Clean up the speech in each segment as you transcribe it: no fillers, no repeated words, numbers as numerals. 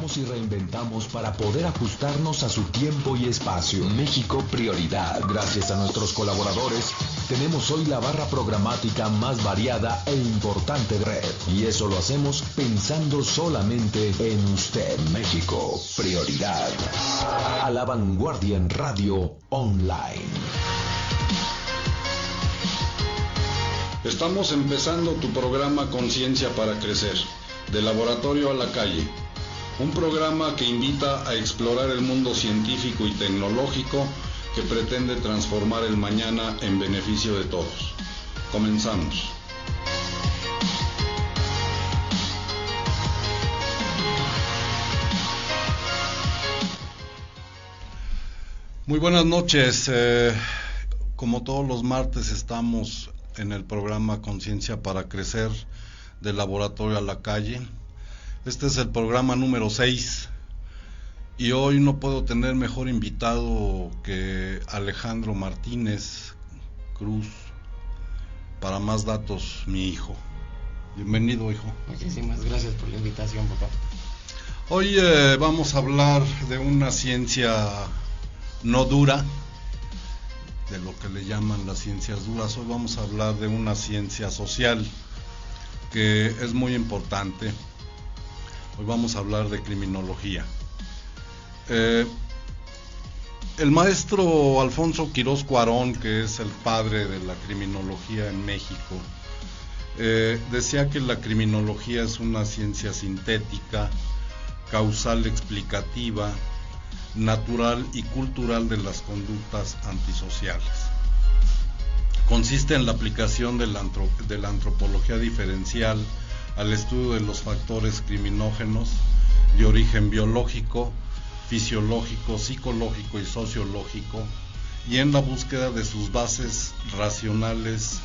Cambiamos y reinventamos para poder ajustarnos a su tiempo y espacio. México Prioridad. Gracias a nuestros colaboradores, tenemos hoy la barra programática más variada e importante de red. Y eso lo hacemos pensando solamente en usted. México Prioridad. A la vanguardia en radio online. Estamos empezando tu programa Conciencia para Crecer, de laboratorio a la calle. Un programa que invita a explorar el mundo científico y tecnológico que pretende transformar el mañana en beneficio de todos. Comenzamos. Muy buenas noches. Como todos los martes estamos en el programa Conciencia para Crecer, de laboratorio a la calle. Este es el programa número 6 y hoy no puedo tener mejor invitado que Alejandro Martínez Cruz. Para más datos, mi hijo. Bienvenido, hijo. Muchísimas gracias por la invitación, papá. Hoy vamos a hablar de una ciencia no dura, de lo que le llaman las ciencias duras. Hoy vamos a hablar de una ciencia social que es muy importante. Hoy vamos a hablar de criminología. El maestro Alfonso Quirós Cuarón, que es el padre de la criminología en México, decía que la criminología es una ciencia sintética, causal explicativa, natural y cultural de las conductas antisociales. Consiste en la aplicación de la antropología diferencial al estudio de los factores criminógenos de origen biológico, fisiológico, psicológico y sociológico, y en la búsqueda de sus bases racionales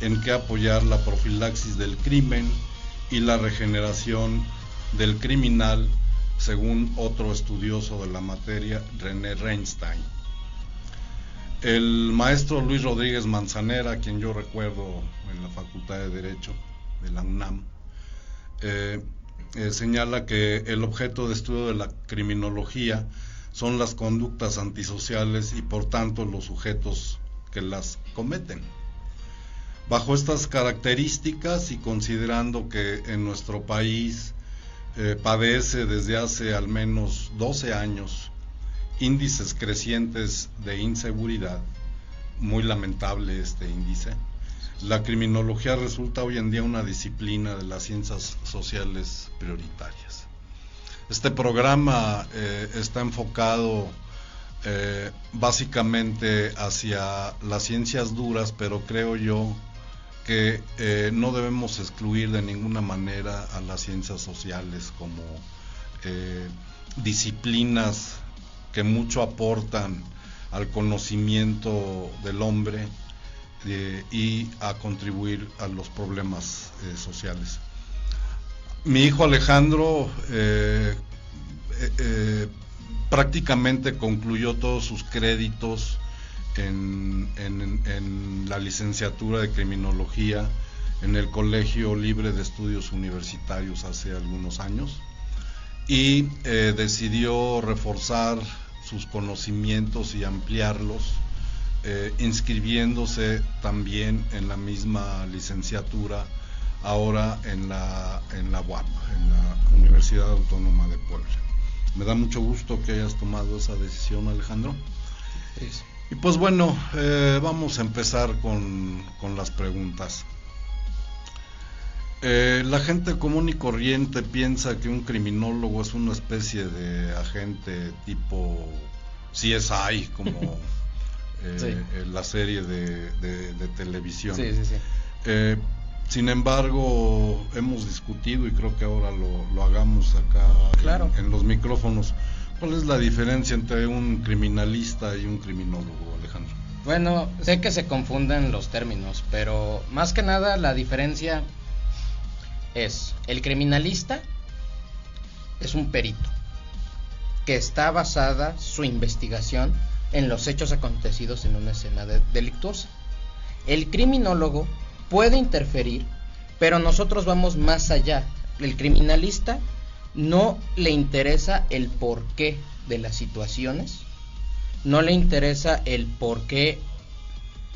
en que apoyar la profilaxis del crimen y la regeneración del criminal, según otro estudioso de la materia, René Reinstein. El maestro Luis Rodríguez Manzanera, a quien yo recuerdo en la Facultad de Derecho de la UNAM, señala que el objeto de estudio de la criminología son las conductas antisociales y por tanto los sujetos que las cometen. Bajo estas características y considerando que en nuestro país padece desde hace al menos 12 años índices crecientes de inseguridad, muy lamentable este índice, la criminología resulta hoy en día una disciplina de las ciencias sociales prioritarias. Este programa está enfocado básicamente hacia las ciencias duras, pero creo yo que no debemos excluir de ninguna manera a las ciencias sociales como disciplinas que mucho aportan al conocimiento del hombre y a contribuir a los problemas sociales. Mi hijo Alejandro prácticamente concluyó todos sus créditos en la licenciatura de criminología en el Colegio Libre de Estudios Universitarios hace algunos años y decidió reforzar sus conocimientos y ampliarlos, inscribiéndose también en la misma licenciatura ahora en la UAP, en la Universidad Autónoma de Puebla. Me da mucho gusto que hayas tomado esa decisión, Alejandro. Sí. Y pues bueno, vamos a empezar con las preguntas. La gente común y corriente piensa que un criminólogo es una especie de agente tipo CSI, como sí, la serie de televisión. Sí. Sin embargo, hemos discutido y creo que ahora lo hagamos acá, claro, en los micrófonos. ¿Cuál es la diferencia entre un criminalista y un criminólogo, Alejandro? Bueno, sé que se confunden los términos, pero más que nada la diferencia es: el criminalista es un perito que está basada su investigación en los hechos acontecidos en una escena delictuosa. El criminólogo puede interferir, pero nosotros vamos más allá. El criminalista no le interesa el porqué de las situaciones, no le interesa el por qué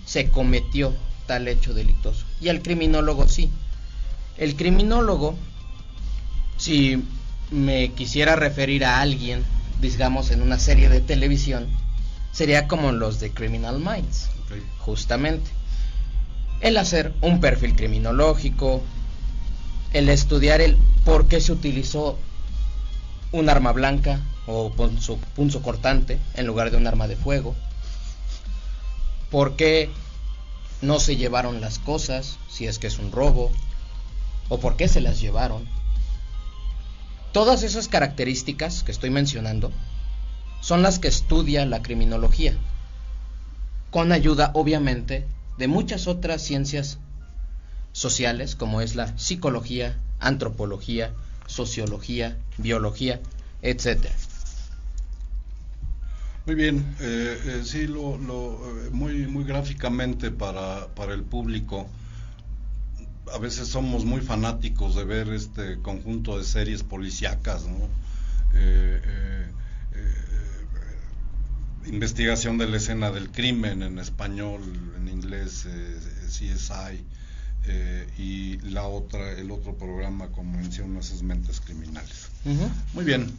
se cometió tal hecho delictuoso. Y al criminólogo sí. El criminólogo, si me quisiera referir a alguien, digamos en una serie de televisión, sería como los de Criminal Minds, okay. Justamente el hacer un perfil criminológico, el estudiar el por qué se utilizó un arma blanca o punzo cortante en lugar de un arma de fuego, por qué no se llevaron las cosas si es que es un robo, o por qué se las llevaron. Todas esas características que estoy mencionando son las que estudia la criminología, con ayuda obviamente de muchas otras ciencias sociales como es la psicología, antropología, sociología, biología, etcétera. Muy bien, sí, muy gráficamente para el público. A veces somos muy fanáticos de ver este conjunto de series policíacas, ¿no? Investigación de la escena del crimen en español, en inglés CSI, y el otro programa, como mencionas, es Mentes Criminales. Uh-huh. Muy bien.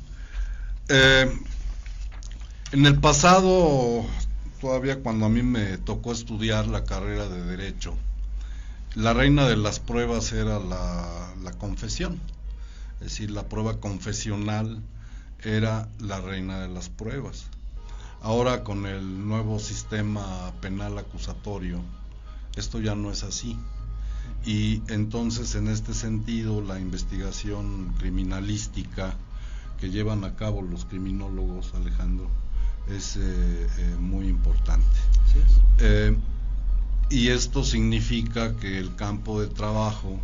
En el pasado, todavía cuando a mí me tocó estudiar la carrera de Derecho, la reina de las pruebas era la confesión, es decir, la prueba confesional era la reina de las pruebas. Ahora con el nuevo sistema penal acusatorio, esto ya no es así. Y entonces en este sentido la investigación criminalística que llevan a cabo los criminólogos, Alejandro, es muy importante. Sí. Y esto significa que el campo de trabajo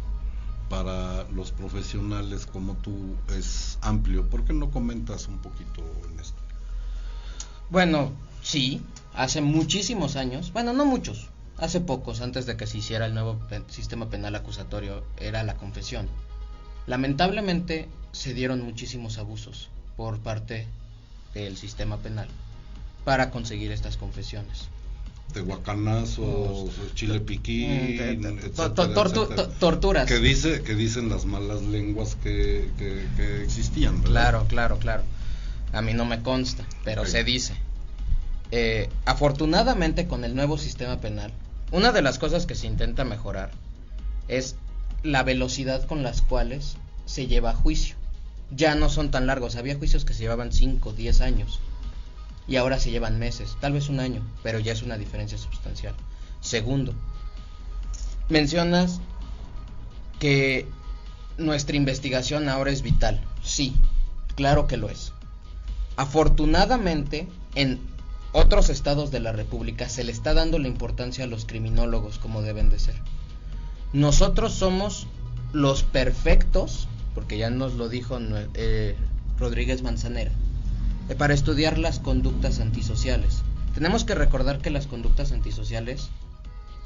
para los profesionales como tú es amplio. ¿Por qué no comentas un poquito en esto? Bueno, sí, hace muchísimos años, bueno, no muchos, hace pocos, antes de que se hiciera el nuevo sistema penal acusatorio, era la confesión. Lamentablemente se dieron muchísimos abusos por parte del sistema penal para conseguir estas confesiones. Tehuacanazos, chile piquín, torturas. Que dicen las malas lenguas que existían, ¿verdad? Claro. A mí no me consta, pero okay. Se dice. Afortunadamente con el nuevo sistema penal, una de las cosas que se intenta mejorar es la velocidad con las cuales se lleva a juicio. Ya no son tan largos, había juicios que se llevaban 5, 10 años y ahora se llevan meses, tal vez un año, pero ya es una diferencia sustancial. Segundo, mencionas que nuestra investigación ahora es vital. Sí, claro que lo es. Afortunadamente, en otros estados de la República se le está dando la importancia a los criminólogos como deben de ser. Nosotros somos los perfectos, porque ya nos lo dijo Rodríguez Manzanera, para estudiar las conductas antisociales. Tenemos que recordar que las conductas antisociales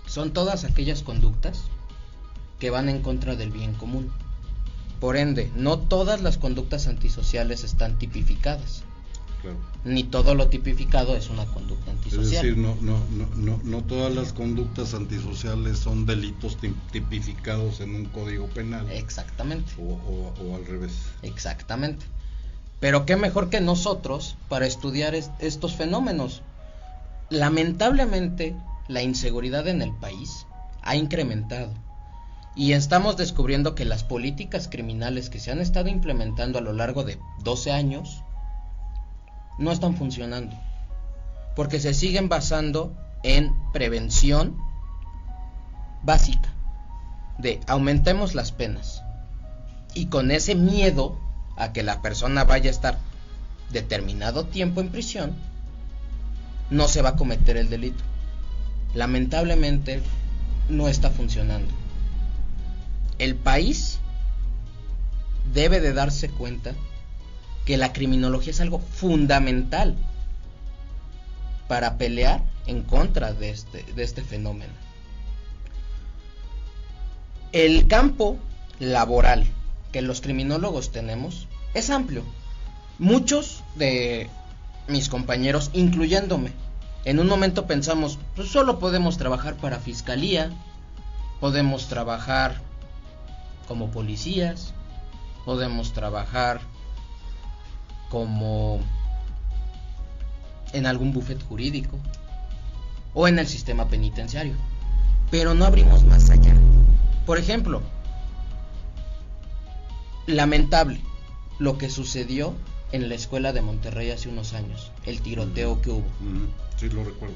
son todas aquellas conductas que van en contra del bien común. Por ende, no todas las conductas antisociales están tipificadas. Claro. Ni todo lo tipificado es una conducta antisocial. Es decir, no todas las conductas antisociales son delitos tipificados en un código penal. Exactamente. O al revés. Exactamente. Pero qué mejor que nosotros para estudiar estos fenómenos. Lamentablemente, la inseguridad en el país ha incrementado. Y estamos descubriendo que las políticas criminales que se han estado implementando a lo largo de 12 años no están funcionando, porque se siguen basando en prevención básica, de aumentemos las penas, y con ese miedo a que la persona vaya a estar determinado tiempo en prisión, no se va a cometer el delito. Lamentablemente no está funcionando. El país debe de darse cuenta que la criminología es algo fundamental para pelear en contra de este fenómeno. El campo laboral que los criminólogos tenemos es amplio. Muchos de mis compañeros, incluyéndome, en un momento pensamos, pues solo podemos trabajar para fiscalía, podemos trabajar como policías, podemos trabajar como en algún bufete jurídico o en el sistema penitenciario, pero no abrimos más allá. Por ejemplo, lamentable lo que sucedió en la escuela de Monterrey hace unos años, el tiroteo que hubo. Sí, lo recuerdo.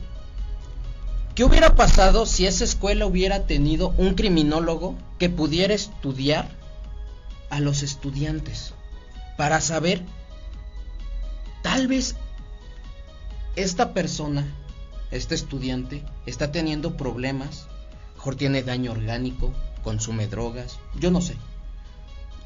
¿Qué hubiera pasado si esa escuela hubiera tenido un criminólogo que pudiera estudiar a los estudiantes para saber, tal vez esta persona, este estudiante, está teniendo problemas, mejor tiene daño orgánico, consume drogas, yo no sé.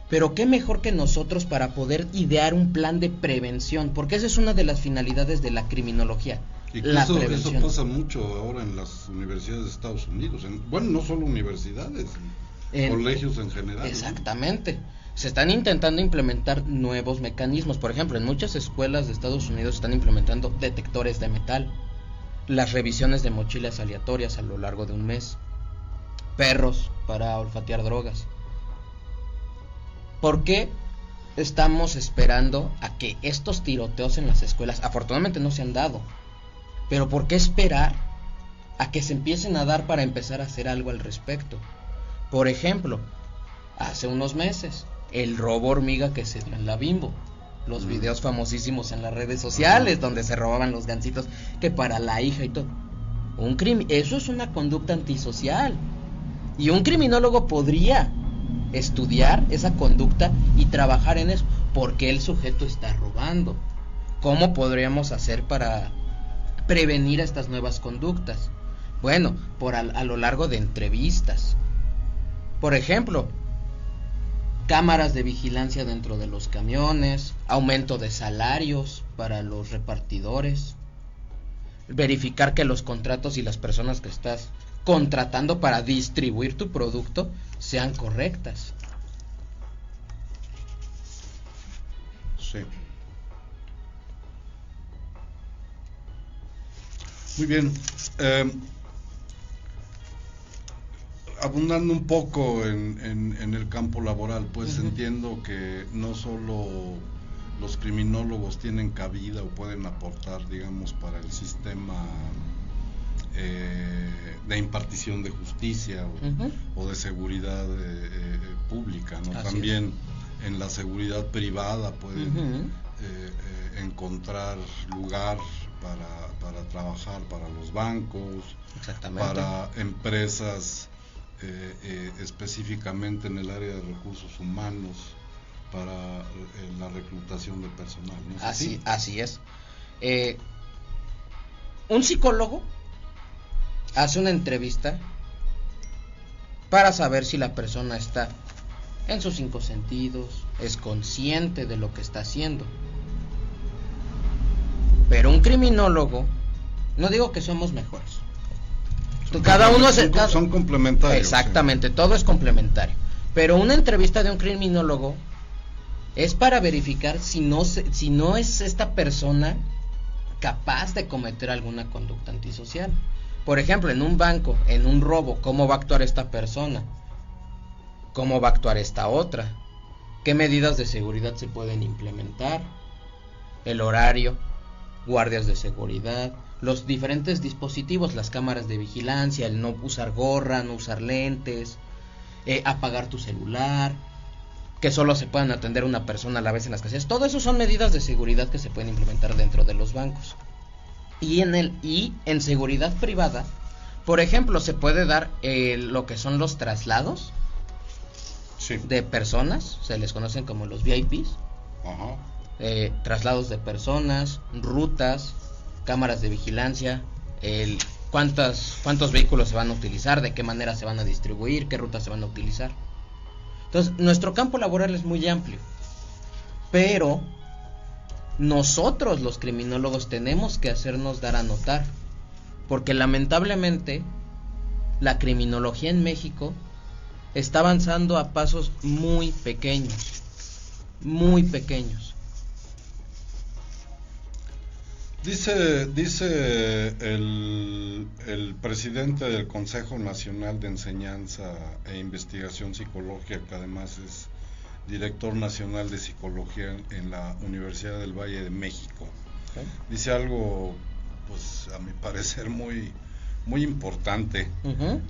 Pero qué mejor que nosotros para poder idear un plan de prevención, porque esa es una de las finalidades de la criminología. La prevención. Eso pasa mucho ahora en las universidades de Estados Unidos, bueno, no solo universidades, colegios en general. Exactamente. Se están intentando implementar nuevos mecanismos. Por ejemplo, en muchas escuelas de Estados Unidos están implementando detectores de metal, las revisiones de mochilas aleatorias a lo largo de un mes, perros para olfatear drogas. ¿Por qué estamos esperando a que estos tiroteos en las escuelas, afortunadamente no se han dado, pero por qué esperar a que se empiecen a dar para empezar a hacer algo al respecto? Por ejemplo, hace unos meses, el robo hormiga que se dio en la Bimbo, los videos famosísimos en las redes sociales donde se robaban los gansitos que para la hija y todo. Eso es una conducta antisocial, y un criminólogo podría estudiar esa conducta y trabajar en eso. ¿Por qué el sujeto está robando? ¿Cómo podríamos hacer para prevenir estas nuevas conductas? Bueno, a lo largo de entrevistas. Por ejemplo, cámaras de vigilancia dentro de los camiones, aumento de salarios para los repartidores, verificar que los contratos y las personas que estás contratando para distribuir tu producto sean correctas. Sí. Muy bien. Abundando un poco en el campo laboral, pues entiendo que no solo los criminólogos tienen cabida o pueden aportar, digamos, para el sistema de impartición de justicia o de seguridad pública, ¿no? También en la seguridad privada pueden encontrar lugar para trabajar para los bancos, para empresas específicamente en el área de recursos humanos, para la reclutación de personal, ¿no? Así es. Un psicólogo hace una entrevista para saber si la persona está en sus 5 sentidos, es consciente de lo que está haciendo. Pero un criminólogo, no digo que somos mejores, son complementarios. Exactamente, sí. Todo es complementario. Pero una entrevista de un criminólogo es para verificar si no es esta persona capaz de cometer alguna conducta antisocial. Por ejemplo, en un banco, en un robo, ¿cómo va a actuar esta persona? ¿Cómo va a actuar esta otra? ¿Qué medidas de seguridad se pueden implementar? El horario, guardias de seguridad, los diferentes dispositivos, las cámaras de vigilancia, el no usar gorra, no usar lentes, apagar tu celular, que solo se puedan atender una persona a la vez en las casillas. Todo eso son medidas de seguridad que se pueden implementar dentro de los bancos. Y en seguridad privada, por ejemplo, se puede dar lo que son los traslados de personas, se les conocen como los VIPs. Traslados de personas, rutas, cámaras de vigilancia, cuántos vehículos se van a utilizar, de qué manera se van a distribuir, qué rutas se van a utilizar. Entonces, nuestro campo laboral es muy amplio, pero nosotros los criminólogos tenemos que hacernos dar a notar, porque lamentablemente la criminología en México está avanzando a pasos muy pequeños. muy pequeños. Dice el presidente del Consejo Nacional de Enseñanza e Investigación Psicológica, que además es director nacional de psicología en la Universidad del Valle de México. Okay. Dice algo, pues a mi parecer muy importante. Uh-huh.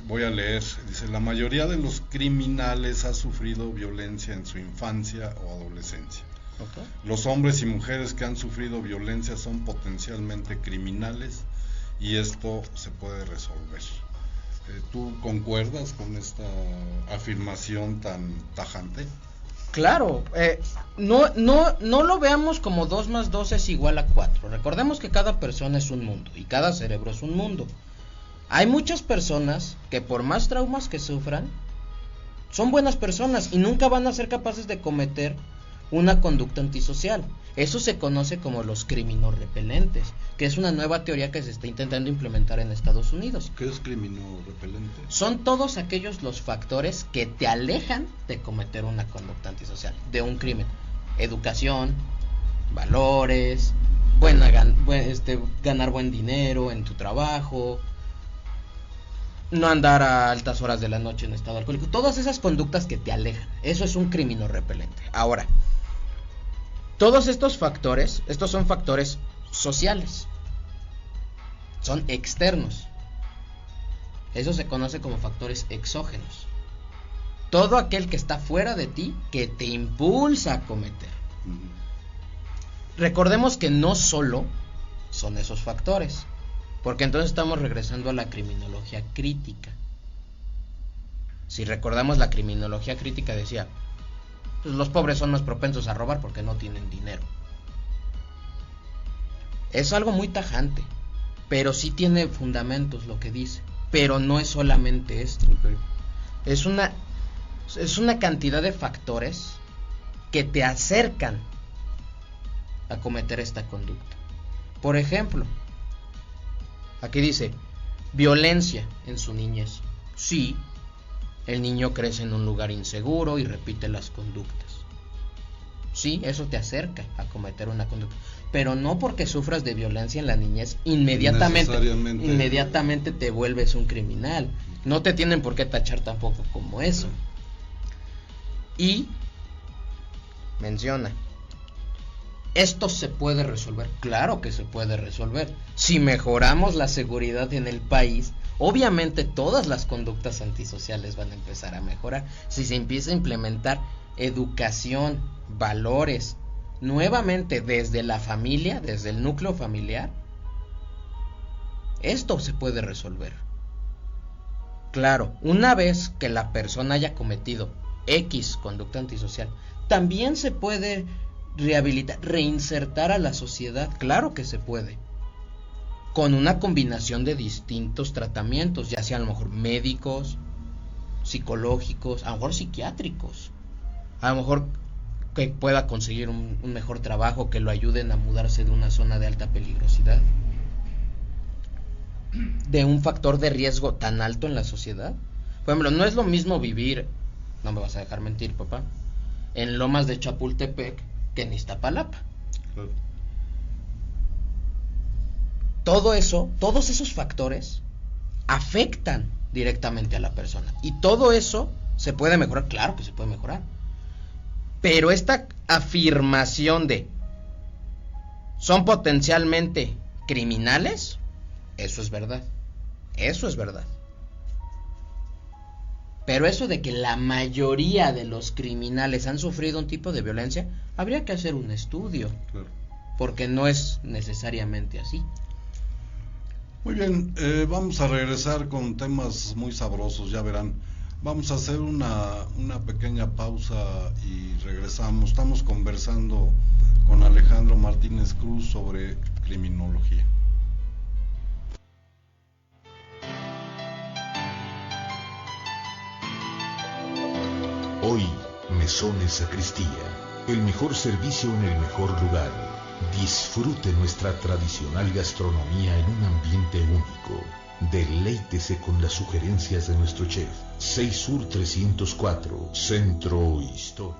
Voy a leer. Dice: la mayoría de los criminales ha sufrido violencia en su infancia o adolescencia. Okay. Los hombres y mujeres que han sufrido violencia son potencialmente criminales y esto se puede resolver. ¿Tú concuerdas con esta afirmación tan tajante? Claro, no lo veamos como 2 más 2 es igual a 4. Recordemos que cada persona es un mundo y cada cerebro es un mundo. Hay muchas personas que por más traumas que sufran, son buenas personas y nunca van a ser capaces de cometer una conducta antisocial. Eso se conoce como los criminorrepelentes, que es una nueva teoría que se está intentando implementar en Estados Unidos. ¿Qué es criminorrepelente? Son todos aquellos los factores que te alejan de cometer una conducta antisocial, de un crimen. Educación, valores, ganar buen dinero en tu trabajo, no andar a altas horas de la noche en estado alcohólico. Todas esas conductas que te alejan, eso es un criminorrepelente. Ahora, todos estos factores, estos son factores sociales, son externos. Eso se conoce como factores exógenos. Todo aquel que está fuera de ti, que te impulsa a cometer. Recordemos que no solo son esos factores, porque entonces estamos regresando a la criminología crítica. Si recordamos, la criminología crítica decía: pues los pobres son más propensos a robar porque no tienen dinero. Es algo muy tajante, pero sí tiene fundamentos lo que dice. Pero no es solamente esto. Es una cantidad de factores que te acercan a cometer esta conducta. Por ejemplo, aquí dice: violencia en su niñez. Sí, el niño crece en un lugar inseguro y repite las conductas. Sí, eso te acerca a cometer una conducta, pero no porque sufras de violencia en la niñez inmediatamente te vuelves un criminal. No te tienen por qué tachar tampoco como eso. Y menciona: ¿esto se puede resolver? Claro que se puede resolver. Si mejoramos la seguridad en el país, obviamente todas las conductas antisociales van a empezar a mejorar. Si se empieza a implementar educación, valores, nuevamente desde la familia, desde el núcleo familiar, esto se puede resolver. Claro, una vez que la persona haya cometido X conducta antisocial, también se puede rehabilitar, reinsertar a la sociedad. Claro que se puede, con una combinación de distintos tratamientos, ya sea a lo mejor médicos, psicológicos, a lo mejor psiquiátricos, a lo mejor que pueda conseguir un mejor trabajo, que lo ayuden a mudarse de una zona de alta peligrosidad, de un factor de riesgo tan alto en la sociedad. Por ejemplo, no es lo mismo vivir, no me vas a dejar mentir, papá, en Lomas de Chapultepec que en Iztapalapa. Claro. Todo eso, todos esos factores afectan directamente a la persona. Y todo eso se puede mejorar, claro que se puede mejorar. Pero esta afirmación de son potencialmente criminales, eso es verdad. Eso es verdad. Pero eso de que la mayoría de los criminales han sufrido un tipo de violencia, habría que hacer un estudio. Claro. Porque no es necesariamente así. Muy bien, vamos a regresar con temas muy sabrosos, ya verán. Vamos a hacer una pequeña pausa y regresamos. Estamos conversando con Alejandro Martínez Cruz sobre criminología. Hoy, Mesones Sacristía, el mejor servicio en el mejor lugar. Disfrute nuestra tradicional gastronomía en un ambiente único. Deleítese con las sugerencias de nuestro chef. 6 Sur 304, Centro Histórico.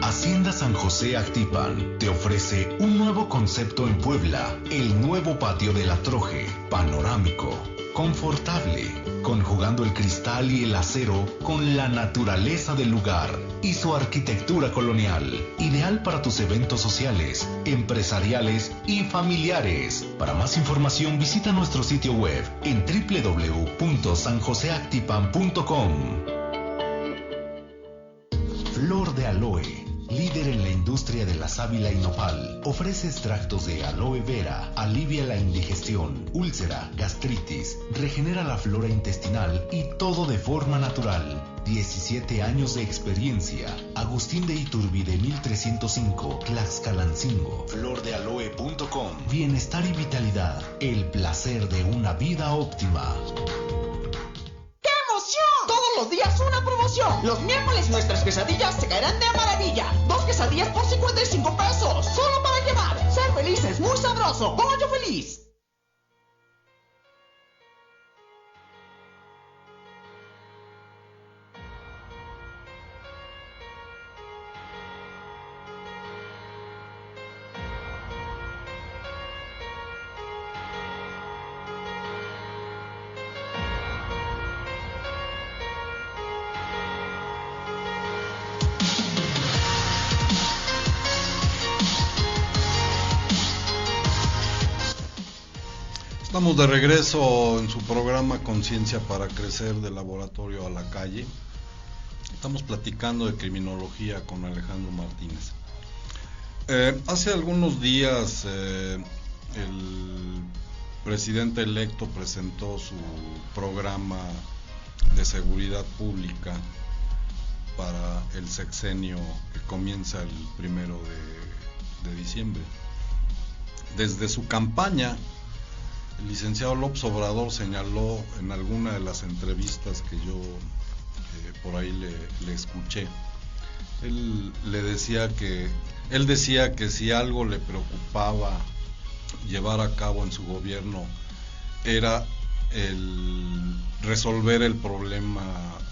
Hacienda San José Actipan te ofrece un nuevo concepto en Puebla, el nuevo patio de la Troje, panorámico, confortable, conjugando el cristal y el acero con la naturaleza del lugar y su arquitectura colonial, ideal para tus eventos sociales, empresariales y familiares. Para más información visita nuestro sitio web en www.sanjoseactipan.com. Flor de Aloe, líder en la industria de la sábila y nopal, ofrece extractos de aloe vera, alivia la indigestión, úlcera, gastritis, regenera la flora intestinal y todo de forma natural. 17 años de experiencia. Agustín de Iturbide 1305, Tlaxcalancingo. Flordealoe.com. Bienestar y vitalidad, el placer de una vida óptima. Todos los días una promoción. Los miércoles nuestras quesadillas se caerán de maravilla. 2 quesadillas por 55 pesos. Solo para llevar. Ser feliz es muy sabroso. Pollo Feliz. Estamos de regreso en su programa Conciencia para Crecer, del Laboratorio a la Calle. Estamos platicando de criminología con Alejandro Martínez. Hace algunos días el presidente electo presentó su programa de seguridad pública para el sexenio que comienza el 1 de diciembre. Desde su campaña, el licenciado López Obrador señaló en alguna de las entrevistas que yo por ahí le escuché, él decía que si algo le preocupaba llevar a cabo en su gobierno era el resolver el problema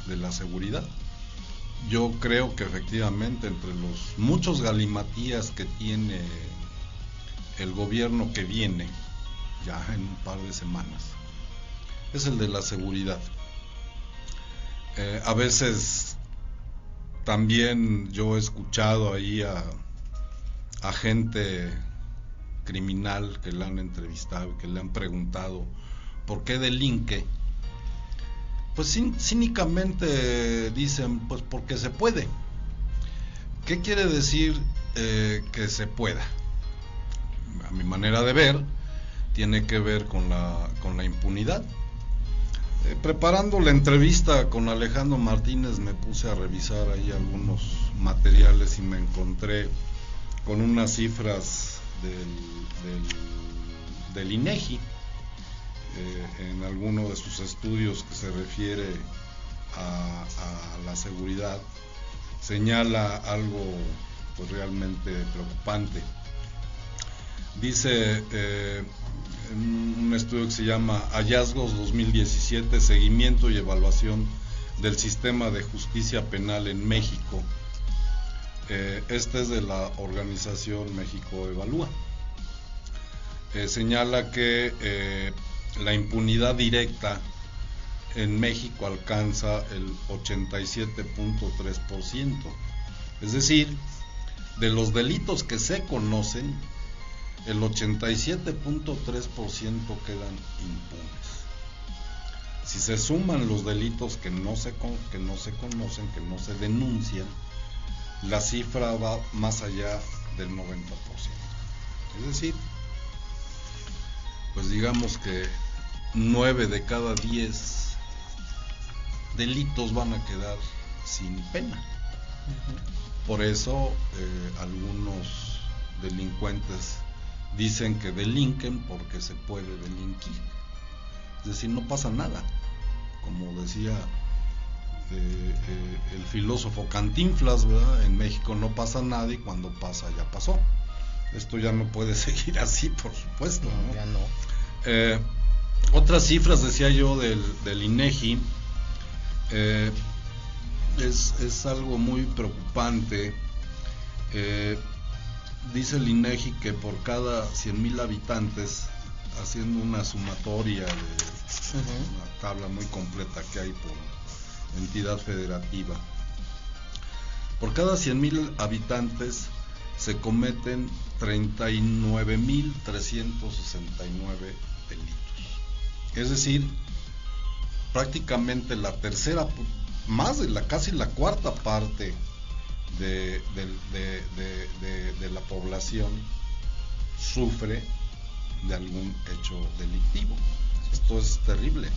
de la seguridad. Yo creo que efectivamente entre los muchos galimatías que tiene el gobierno que viene ya en un par de semanas es el de la seguridad. A veces también yo he escuchado ahí a gente criminal que le han entrevistado, que le han preguntado por qué delinque. Pues cínicamente dicen, pues porque se puede. ¿Qué quiere decir que se pueda? A mi manera de ver, tiene que ver con la impunidad. Preparando la entrevista con Alejandro Martínez me puse a revisar ahí algunos materiales y me encontré con unas cifras del INEGI en alguno de sus estudios que se refiere a la seguridad. Señala algo pues realmente preocupante. Dice un estudio que se llama Hallazgos 2017, seguimiento y evaluación del sistema de justicia penal en México. Este es de la organización México Evalúa. Señala que la impunidad directa en México alcanza el 87.3%. Es decir, de los delitos que se conocen, el 87.3% quedan impunes. Si se suman los delitos que no se conocen, que no se denuncian, la cifra va más allá del 90%. Es decir, pues digamos que 9 de cada 10 delitos van a quedar sin pena. Por eso algunos delincuentes dicen que delinquen porque se puede delinquir, es decir, no pasa nada, como decía el filósofo Cantinflas, ¿verdad? En México no pasa nada y cuando pasa ya pasó. Esto ya no puede seguir así, por supuesto, ¿no? Ya no. Otras cifras, decía yo, del INEGI, es algo muy preocupante. Dice el INEGI que por cada 100,000 habitantes, haciendo una sumatoria de una tabla muy completa que hay por entidad federativa, por cada 100,000 habitantes se cometen 39,369 delitos. Es decir, prácticamente la tercera, casi la cuarta parte de la población sufre de algún hecho delictivo. Esto es terrible.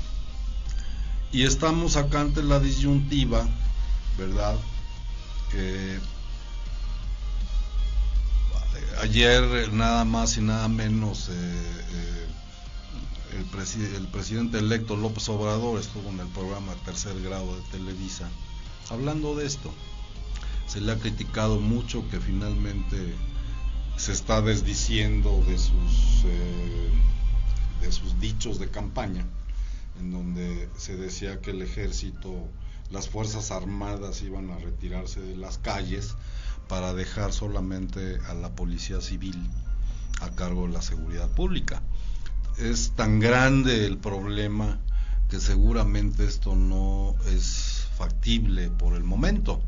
Y estamos acá ante la disyuntiva, ¿verdad? Ayer nada más y nada menos el presidente electo López Obrador estuvo en el programa Tercer Grado de Televisa hablando de esto. Se le ha criticado mucho que finalmente se está desdiciendo de sus dichos de campaña, en donde se decía que el ejército, las fuerzas armadas iban a retirarse de las calles para dejar solamente a la policía civil a cargo de la seguridad pública. Es tan grande el problema que seguramente esto no es factible por el momento.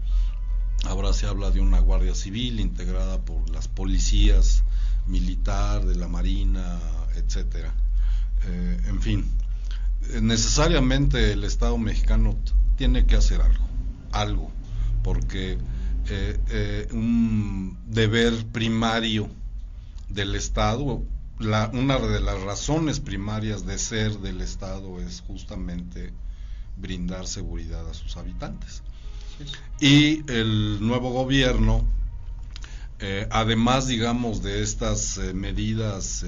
Ahora se habla de una guardia civil integrada por las policías militar, de la marina, etcétera. En fin, necesariamente el Estado mexicano tiene que hacer algo, porque un deber primario del Estado, una de las razones primarias de ser del Estado es justamente brindar seguridad a sus habitantes. Y el nuevo gobierno, además, digamos, de estas medidas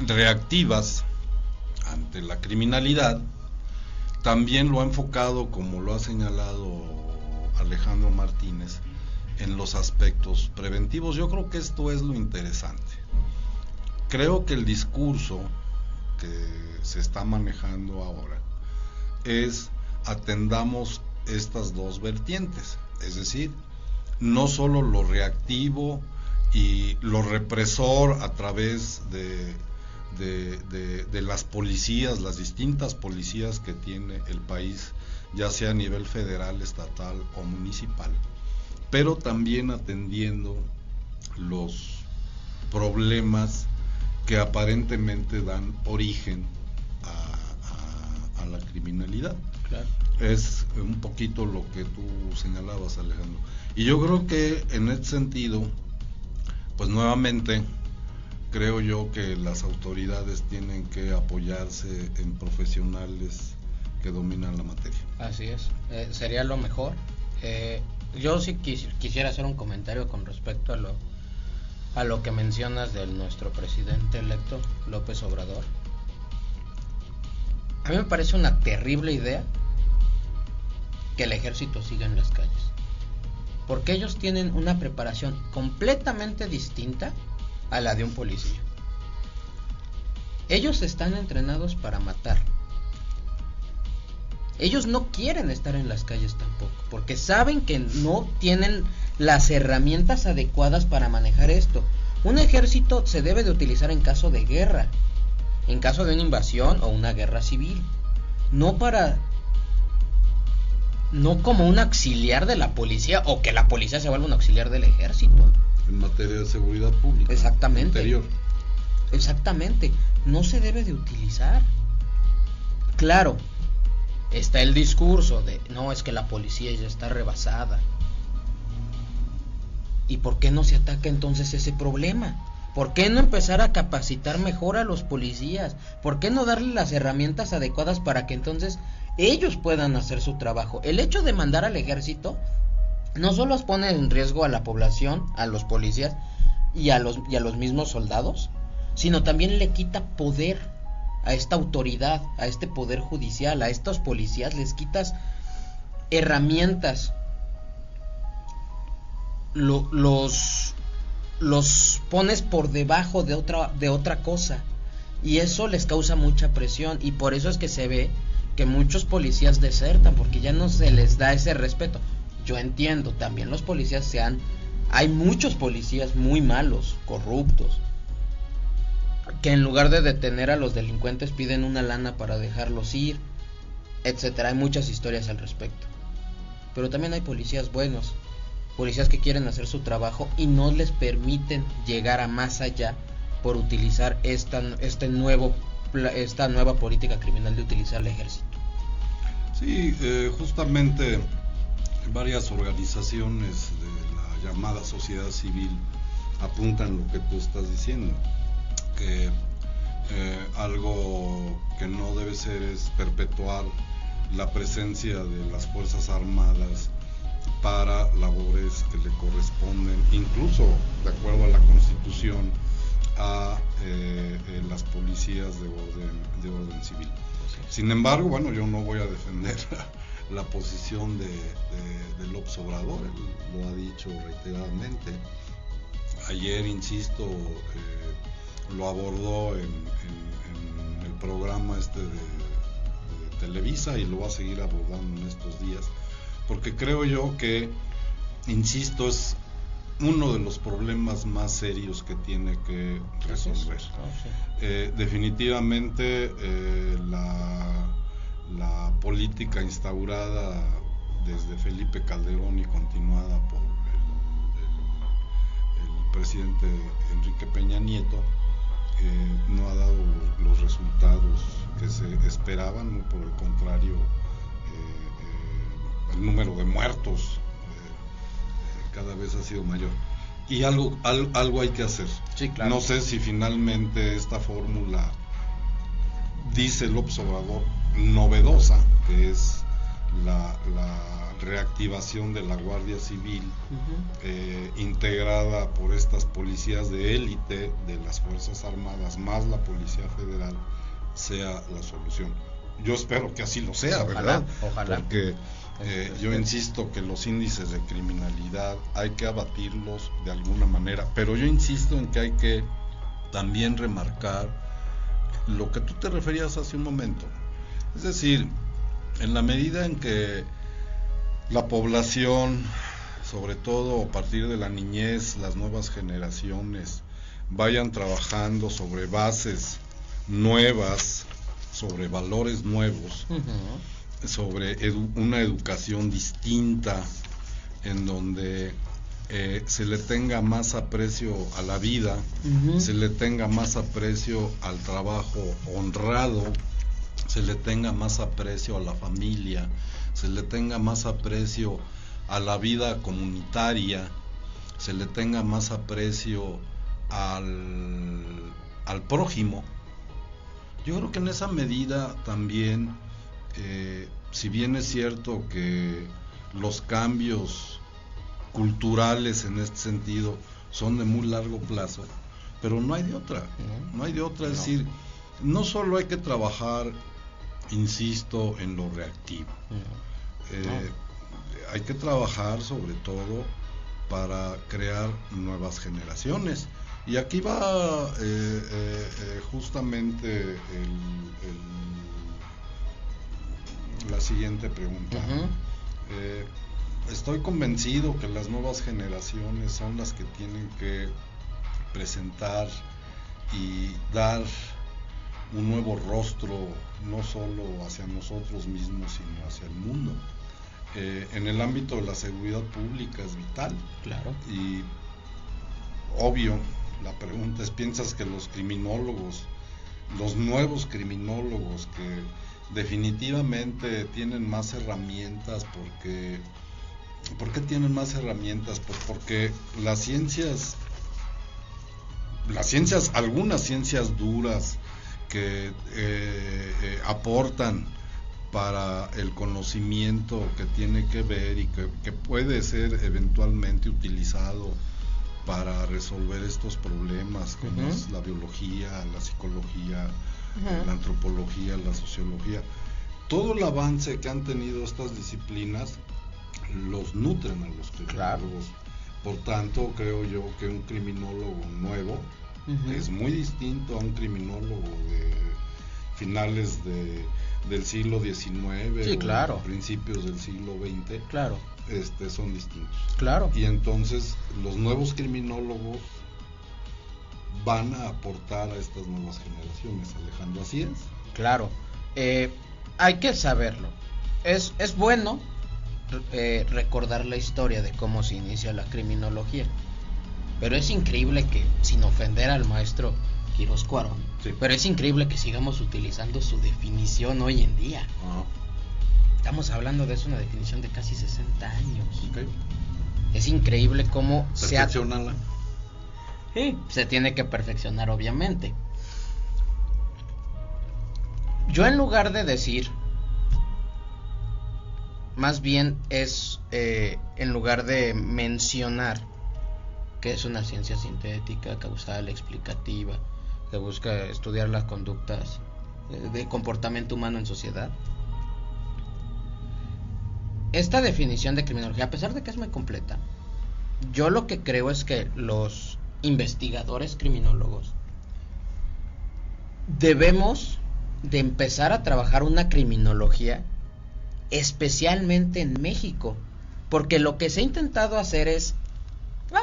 reactivas ante la criminalidad, también lo ha enfocado, como lo ha señalado Alejandro Martínez, en los aspectos preventivos. Yo creo que esto es lo interesante. Creo que el discurso que se está manejando ahora es: atendamos estas dos vertientes, es decir, no solo lo reactivo y lo represor a través de las policías, las distintas policías que tiene el país, ya sea a nivel federal, estatal o municipal, pero también atendiendo los problemas que aparentemente dan origen a la criminalidad. Claro. Es un poquito lo que tú señalabas, Alejandro. Y yo creo que en este sentido, pues nuevamente, creo yo que las autoridades tienen que apoyarse en profesionales que dominan la materia. Así es, sería lo mejor. Yo sí quisiera hacer un comentario con respecto a lo que mencionas de nuestro presidente electo, López Obrador. A mí me parece una terrible idea que el ejército siga en las calles, porque ellos tienen una preparación completamente distinta a la de un policía. Ellos están entrenados para matar. Ellos no quieren estar en las calles tampoco, porque saben que no tienen las herramientas adecuadas para manejar esto. Un ejército se debe de utilizar en caso de guerra, en caso de una invasión o una guerra civil, no como un auxiliar de la policía, o que la policía se vuelva un auxiliar del ejército. En materia de seguridad pública. Exactamente. Interior. Exactamente. No se debe de utilizar. Claro, está el discurso de no, es que la policía ya está rebasada. ¿Y por qué no se ataca entonces ese problema? ¿Por qué no empezar a capacitar mejor a los policías? ¿Por qué no darle las herramientas adecuadas para que entonces ellos puedan hacer su trabajo? El hecho de mandar al ejército no solo pone en riesgo a la población, a los policías y a los mismos soldados, sino también le quita poder a esta autoridad, a este poder judicial, a estos policías, les quitas herramientas, los pones por debajo de otra cosa, y eso les causa mucha presión, y por eso es que se ve que muchos policías desertan, porque ya no se les da ese respeto. yo entiendo, también los policías hay muchos policías muy malos, corruptos, que en lugar de detener a los delincuentes piden una lana para dejarlos ir, etcétera. Hay muchas historias al respecto. Pero también hay policías buenos, policías que quieren hacer su trabajo y no les permiten llegar a más allá por utilizar esta nueva política criminal de utilizar el ejército. Sí, justamente varias organizaciones de la llamada sociedad civil apuntan lo que tú estás diciendo, que algo que no debe ser es perpetuar la presencia de las Fuerzas Armadas para labores que le corresponden, incluso de acuerdo a la Constitución, a las policías de orden civil. Sin embargo, bueno, yo no voy a defender la posición de López Obrador, él lo ha dicho reiteradamente. Ayer, insisto, lo abordó en el programa de Televisa y lo va a seguir abordando en estos días, porque creo yo que, insisto, es uno de los problemas más serios que tiene que resolver. Definitivamente la política instaurada desde Felipe Calderón y continuada por el presidente Enrique Peña Nieto no ha dado los resultados que se esperaban, muy por el contrario, el número de muertos cada vez ha sido mayor y algo hay que hacer. Sí, claro. No sé si finalmente esta fórmula, dice López Obrador, novedosa, que es la reactivación de la Guardia Civil, integrada por estas policías de élite de las Fuerzas Armadas más la Policía Federal, sea la solución. Yo espero que así lo sea, ¿verdad? Ojalá. Porque yo insisto que los índices de criminalidad hay que abatirlos de alguna manera, pero yo insisto en que hay que también remarcar lo que tú te referías hace un momento. Es decir, en la medida en que la población, sobre todo a partir de la niñez, las nuevas generaciones vayan trabajando sobre bases nuevas, sobre valores nuevos, sobre una educación distinta, en donde se le tenga más aprecio a la vida, se le tenga más aprecio al trabajo honrado, se le tenga más aprecio a la familia, se le tenga más aprecio a la vida comunitaria, se le tenga más aprecio al prójimo. Yo creo que en esa medida también, si bien es cierto que los cambios culturales en este sentido son de muy largo plazo, pero no hay de otra, es decir, no solo hay que trabajar, insisto, en lo reactivo, hay que trabajar sobre todo para crear nuevas generaciones. Y aquí va justamente la siguiente pregunta. Estoy convencido que las nuevas generaciones son las que tienen que presentar y dar un nuevo rostro, no solo hacia nosotros mismos, sino hacia el mundo. En el ámbito de la seguridad pública es vital. Claro. Y obvio, la pregunta es, ¿piensas que los criminólogos, los nuevos criminólogos que definitivamente tienen más herramientas, ¿por qué tienen más herramientas? Pues porque las ciencias, algunas ciencias duras que aportan para el conocimiento que tiene que ver y que puede ser eventualmente utilizado para resolver estos problemas, como es la biología, la psicología, la antropología, la sociología. Todo el avance que han tenido estas disciplinas los nutren a los criminólogos. Claro. Por tanto, creo yo que un criminólogo nuevo es muy distinto a un criminólogo de finales del siglo XIX, sí, claro, o principios del siglo XX, claro, son distintos. Claro. Y entonces los nuevos criminólogos van a aportar a estas nuevas generaciones, Alejandro, ¿así es? Claro, hay que saberlo. Es bueno recordar la historia de cómo se inicia la criminología, pero es increíble que, sin ofender al maestro Quirós Cuarón, sí, pero es increíble que sigamos utilizando su definición hoy en día. Ajá. Estamos hablando de una definición de casi 60 años. Okay. Es increíble cómo Perfeccionala. Sí, se tiene que perfeccionar, obviamente. Yo, en lugar de decir, más bien es en lugar de mencionar que es una ciencia sintética, causal, explicativa, que busca estudiar las conductas de comportamiento humano en sociedad, esta definición de criminología, a pesar de que es muy completa, yo lo que creo es que los investigadores criminólogos debemos de empezar a trabajar una criminología especialmente en México, porque lo que se ha intentado hacer es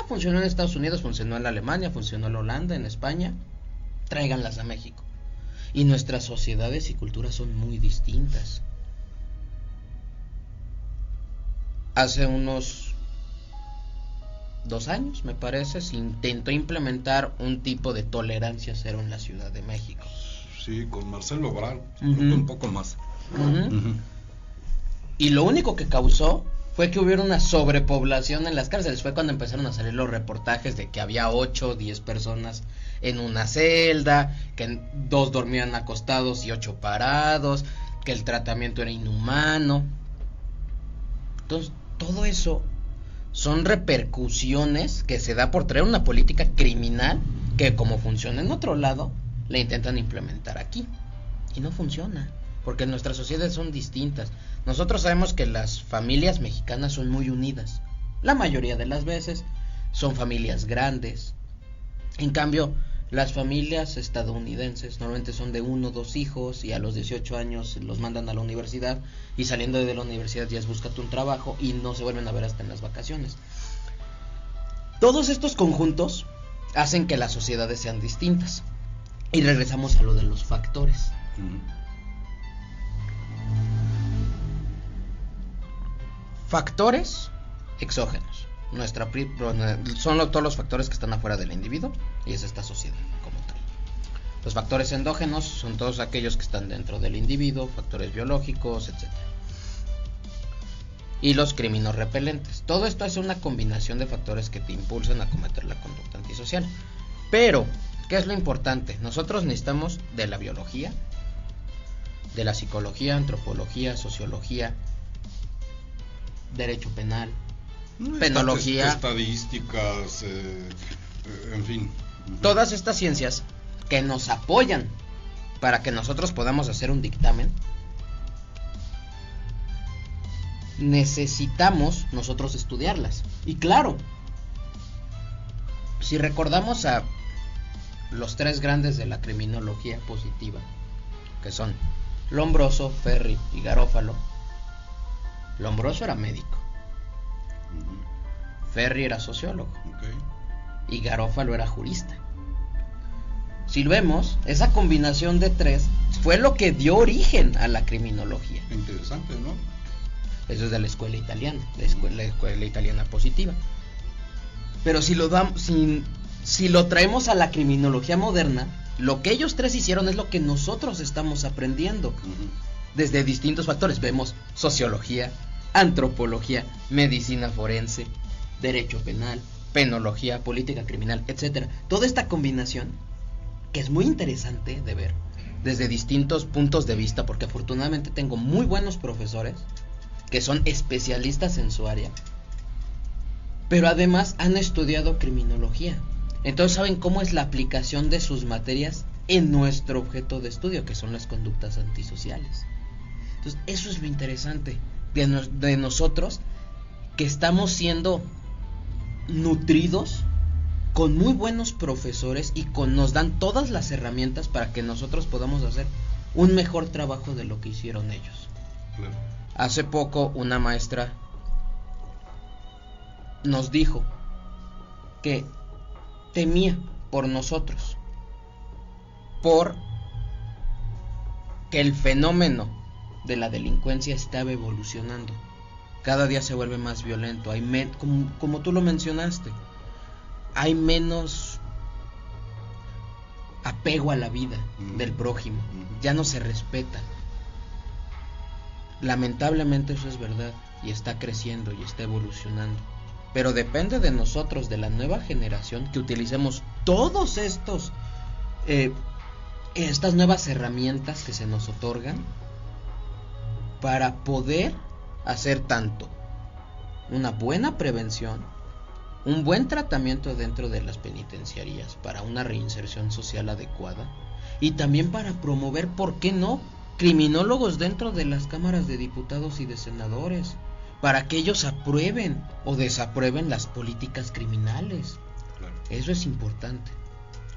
funcionó en Estados Unidos, funcionó en Alemania, funcionó en Holanda, en España, tráiganlas a México. Y nuestras sociedades y culturas son muy distintas. Hace unos 2 años, me parece, se intentó implementar un tipo de tolerancia cero en la Ciudad de México. Sí, con Marcelo Ebrard, un poco más. Y lo único que causó fue que hubiera una sobrepoblación en las cárceles. Fue cuando empezaron a salir los reportajes de que había 8 o 10 personas en una celda, que 2 dormían acostados y 8 parados, que el tratamiento era inhumano. Entonces, todo eso son repercusiones que se da por traer una política criminal que, como funciona en otro lado, la intentan implementar aquí. Y no funciona, porque nuestras sociedades son distintas. Nosotros sabemos que las familias mexicanas son muy unidas. La mayoría de las veces son familias grandes. En cambio, las familias estadounidenses normalmente son de 1 o 2 hijos, y a los 18 años los mandan a la universidad, y saliendo de la universidad ya es búscate un trabajo, y no se vuelven a ver hasta en las vacaciones. Todos estos conjuntos hacen que las sociedades sean distintas. Y regresamos a lo de los factores. Factores exógenos. Son todos los factores que están afuera del individuo, y es esta sociedad como tal. Los factores endógenos son todos aquellos que están dentro del individuo, factores biológicos, etc. Y los criminorrepelentes. Todo esto es una combinación de factores que te impulsan a cometer la conducta antisocial. Pero, ¿qué es lo importante? Nosotros necesitamos de la biología, de la psicología, antropología, sociología, derecho penal, penología, estadísticas, en fin. Todas estas ciencias que nos apoyan para que nosotros podamos hacer un dictamen. Necesitamos nosotros estudiarlas. Y claro, si recordamos a los 3 grandes de la criminología positiva, que son Lombroso, Ferri y Garófalo. Lombroso era médico, Ferri era sociólogo, y Garófalo era jurista. Si lo vemos, esa combinación de 3 fue lo que dio origen a la criminología. Interesante, ¿no? Eso es de la escuela italiana, la escuela italiana positiva. Pero si lo traemos a la criminología moderna, lo que ellos 3 hicieron es lo que nosotros estamos aprendiendo. Desde distintos factores. Vemos sociología, antropología, medicina forense, derecho penal, penología, política criminal, etcétera. Toda esta combinación, que es muy interesante de ver desde distintos puntos de vista, porque afortunadamente tengo muy buenos profesores que son especialistas en su área, pero además han estudiado criminología. Entonces saben cómo es la aplicación de sus materias en nuestro objeto de estudio, que son las conductas antisociales. Entonces eso es lo interesante de nosotros, que estamos siendo nutridos con muy buenos profesores y nos dan todas las herramientas para que nosotros podamos hacer un mejor trabajo de lo que hicieron ellos. Claro. Hace poco una maestra nos dijo que temía por nosotros, por que el fenómeno de la delincuencia estaba evolucionando. Cada día se vuelve más violento, como tú lo mencionaste, hay menos apego a la vida del prójimo, ya no se respeta. Lamentablemente eso es verdad, y está creciendo y está evolucionando, pero depende de nosotros, de la nueva generación, que utilicemos todos estas nuevas herramientas que se nos otorgan para poder hacer tanto una buena prevención, un buen tratamiento dentro de las penitenciarías para una reinserción social adecuada, y también para promover, ¿por qué no?, criminólogos dentro de las cámaras de diputados y de senadores, para que ellos aprueben o desaprueben las políticas criminales. Claro. Eso es importante.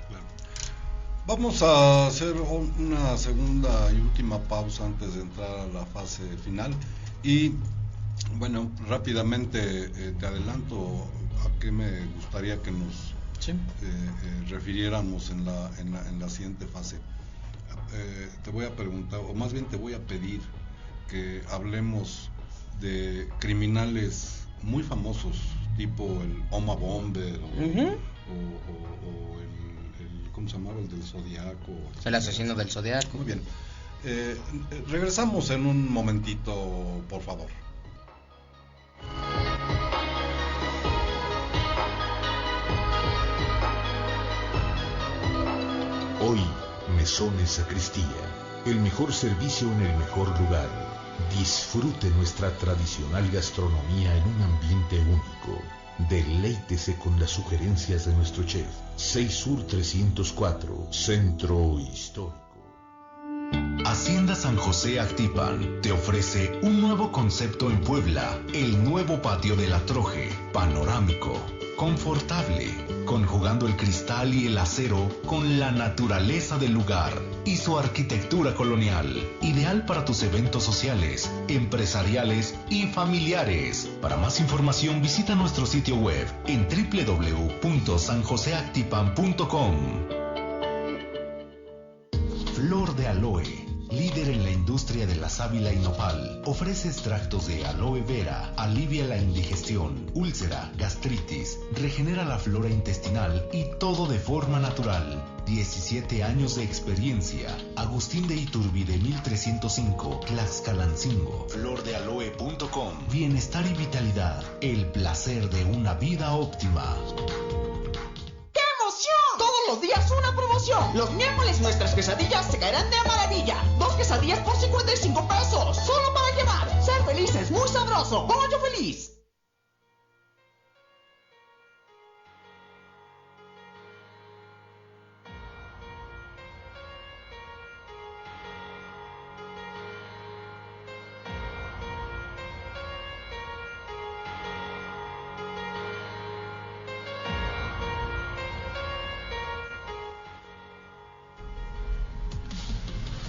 Claro. Vamos a hacer una segunda y última pausa antes de entrar a la fase final. Y bueno, rápidamente te adelanto a qué me gustaría que nos refiriéramos en la siguiente fase. Te voy a preguntar, o más bien te voy a pedir que hablemos de criminales muy famosos, tipo el Oma Bomber o el ¿cómo se llamaba? El del Zodiaco. El asesino del Zodiaco. Muy bien. Regresamos en un momentito, por favor. Hoy, Mesones Sacristía, el mejor servicio en el mejor lugar. Disfrute nuestra tradicional gastronomía en un ambiente único. Deleítese con las sugerencias de nuestro chef. 6 Sur 304, Centro Histórico. Hacienda San José Actipan te ofrece un nuevo concepto en Puebla, el nuevo patio de la Troje, panorámico, confortable, conjugando el cristal y el acero con la naturaleza del lugar y su arquitectura colonial, ideal para tus eventos sociales, empresariales y familiares. Para más información visita nuestro sitio web en www.sanjoseactipan.com. Flor de Aloe, líder en la industria de la sábila y nopal, ofrece extractos de aloe vera, alivia la indigestión, úlcera, gastritis, regenera la flora intestinal y todo de forma natural. 17 años de experiencia. Agustín de Iturbide 1305, Tlaxcalancingo. Flordealoe.com. Bienestar y vitalidad, el placer de una vida óptima. Todos los días una promoción. Los miércoles nuestras quesadillas se caerán de maravilla. 2 quesadillas por 55 pesos. Solo para llevar. Ser feliz es muy sabroso. Como yo feliz.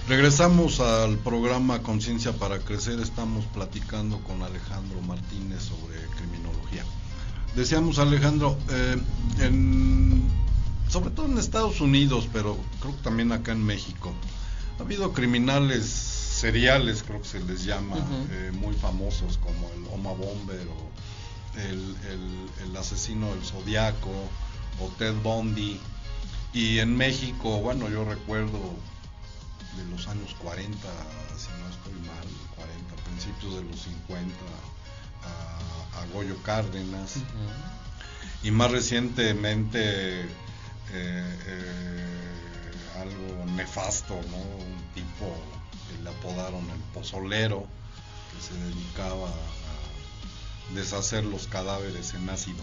Regresamos al programa Conciencia para Crecer. Estamos platicando con Alejandro Martínez sobre criminología. Decíamos, Alejandro, sobre todo en Estados Unidos, pero creo que también acá en México, ha habido criminales seriales, creo que se les llama, muy famosos, como el Oma Bomber o el asesino del Zodiaco o Ted Bundy. Y en México, bueno, yo recuerdo de los años 40, si no estoy mal, 40, principios de los 50, a Goyo Cárdenas, y más recientemente algo nefasto, ¿no? Un tipo que le apodaron el Pozolero, que se dedicaba a deshacer los cadáveres en ácido.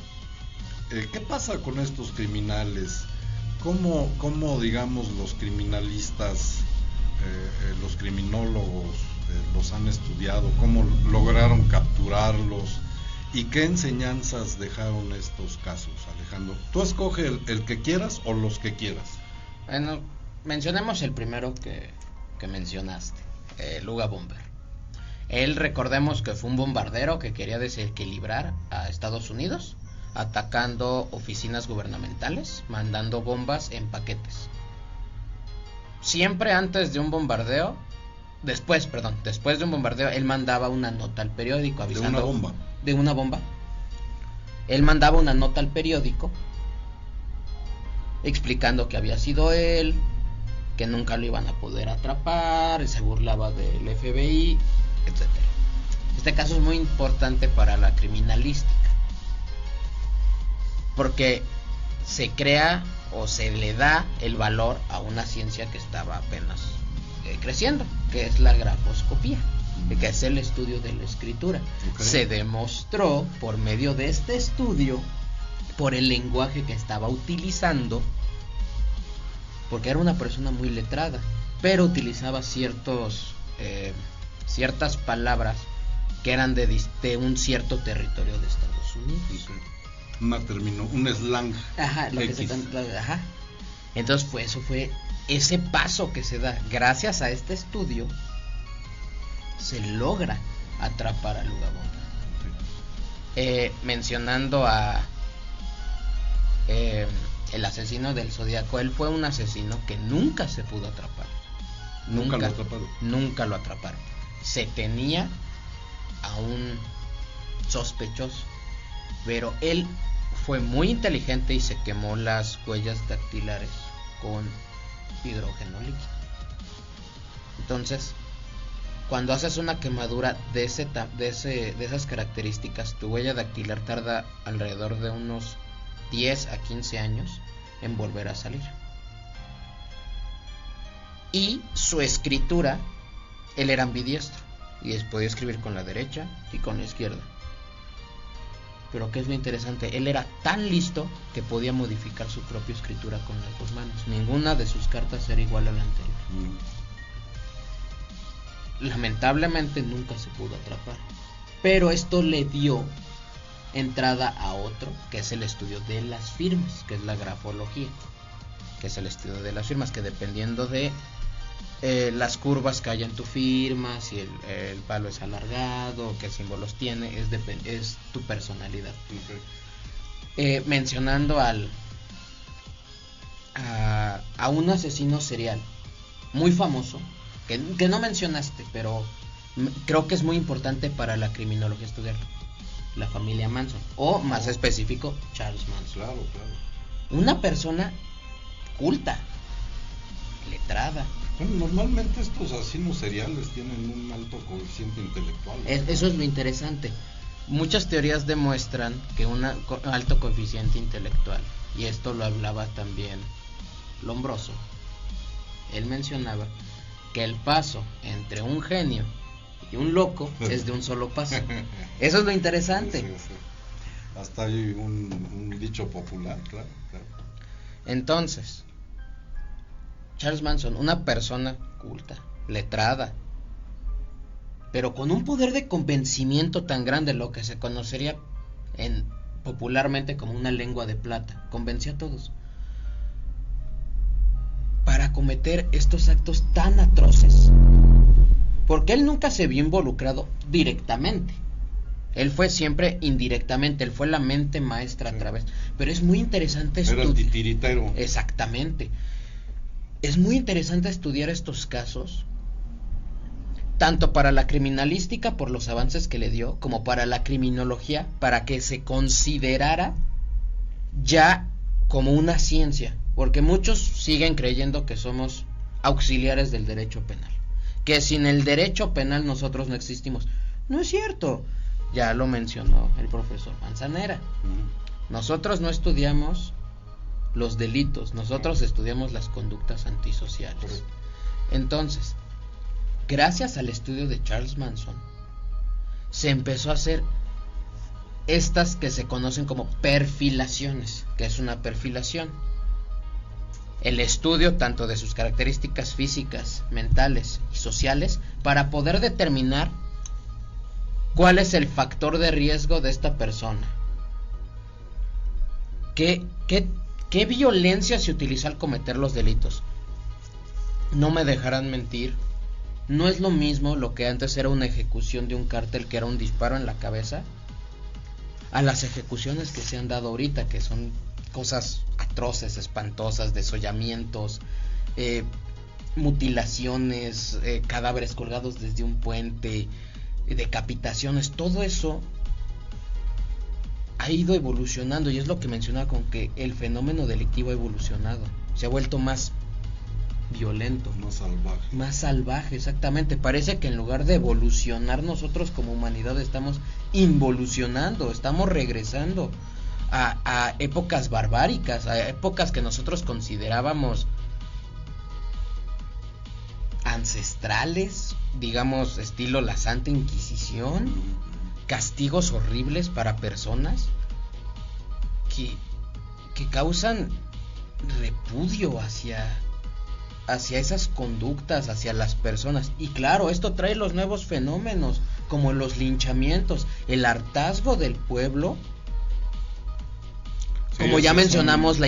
¿Qué pasa con estos criminales? ¿Cómo digamos, los criminalistas, los criminólogos los han estudiado? ¿Cómo lograron capturarlos? ¿Y qué enseñanzas dejaron estos casos, Alejandro? Tú escoge el que quieras o los que quieras. Bueno, mencionemos el primero que mencionaste, el Uga Bomber. Él, recordemos que fue un bombardero que quería desequilibrar a Estados Unidos atacando oficinas gubernamentales, mandando bombas en paquetes. Siempre antes de un bombardeo, después de un bombardeo, él mandaba una nota al periódico avisando. ¿De una bomba? Él mandaba una nota al periódico explicando que había sido él, que nunca lo iban a poder atrapar, se burlaba del FBI, etc. Este caso es muy importante para la criminalística, porque se crea o se le da el valor a una ciencia que estaba apenas creciendo, que es la grafoscopía, que es el estudio de la escritura. Okay. Se demostró por medio de este estudio, por el lenguaje que estaba utilizando, porque era una persona muy letrada, pero utilizaba ciertas palabras que eran de un cierto territorio de Estados Unidos. Un slang. Ajá. Entonces eso fue ese paso que se da. Gracias a este estudio se logra atrapar al Uga Bonga. Mencionando a el asesino del Zodíaco, él fue un asesino que nunca se pudo atrapar. Nunca lo atraparon. Se tenía a un sospechoso, pero él fue muy inteligente y se quemó las huellas dactilares con hidrógeno líquido. Entonces, cuando haces una quemadura de esas características, tu huella dactilar tarda alrededor de unos 10 a 15 años en volver a salir. Y su escritura, él era ambidiestro y podía escribir con la derecha y con la izquierda. Pero ¿qué es lo interesante? Él era tan listo que podía modificar su propia escritura con las dos manos. Ninguna de sus cartas era igual a la anterior. Lamentablemente nunca se pudo atrapar, pero esto le dio entrada a otro, que es el estudio de las firmas, que es la grafología, que es el estudio de las firmas, que dependiendo de las curvas que haya en tu firma, si el palo es alargado, qué símbolos tiene, es tu personalidad. Okay. Mencionando a un asesino serial muy famoso, que no mencionaste, pero creo que es muy importante para la criminología estudiarlo: la familia Manson, o más específico, Charles Manson. Claro. Una persona culta, letrada. Bueno, normalmente estos asesinos seriales tienen un alto coeficiente intelectual. Eso es lo interesante. Muchas teorías demuestran que un alto coeficiente intelectual, y esto lo hablaba también Lombroso. Él mencionaba que el paso entre un genio y un loco es de un solo paso. Eso es lo interesante. Sí. Hasta hay un dicho popular, claro. Entonces, Charles Manson, una persona culta, letrada, pero con un poder de convencimiento tan grande, lo que se conocería popularmente como una lengua de plata, convenció a todos para cometer estos actos tan atroces, porque él nunca se vio involucrado directamente, él fue siempre indirectamente, él fue la mente maestra a través, pero es muy interesante era el titiritero. Exactamente, es muy interesante estudiar estos casos, tanto para la criminalística por los avances que le dio, como para la criminología, para que se considerara ya como una ciencia, porque muchos siguen creyendo que somos auxiliares del derecho penal, que sin el derecho penal nosotros no existimos. No es cierto, ya lo mencionó el profesor Manzanera. Nosotros no estudiamos los delitos, nosotros estudiamos las conductas antisociales. Entonces, gracias al estudio de Charles Manson, se empezó a hacer estas que se conocen como perfilaciones. ¿Qué es una perfilación? El estudio tanto de sus características físicas, mentales y sociales, para poder determinar cuál es el factor de riesgo de esta persona. ¿Qué violencia se utiliza al cometer los delitos? No me dejarán mentir, no es lo mismo lo que antes era una ejecución de un cártel, que era un disparo en la cabeza, a las ejecuciones que se han dado ahorita, que son cosas atroces, espantosas, desollamientos, mutilaciones, cadáveres colgados desde un puente, decapitaciones, todo eso ha ido evolucionando, y es lo que mencionaba con que el fenómeno delictivo ha evolucionado, se ha vuelto más violento, más salvaje, exactamente. Parece que en lugar de evolucionar nosotros como humanidad estamos involucionando, estamos regresando a épocas barbáricas, a épocas que nosotros considerábamos ancestrales, digamos estilo la Santa Inquisición, castigos horribles para personas que causan repudio hacia esas conductas, hacia las personas. Y claro, esto trae los nuevos fenómenos como los linchamientos, el hartazgo del pueblo, sí, como ya mencionamos,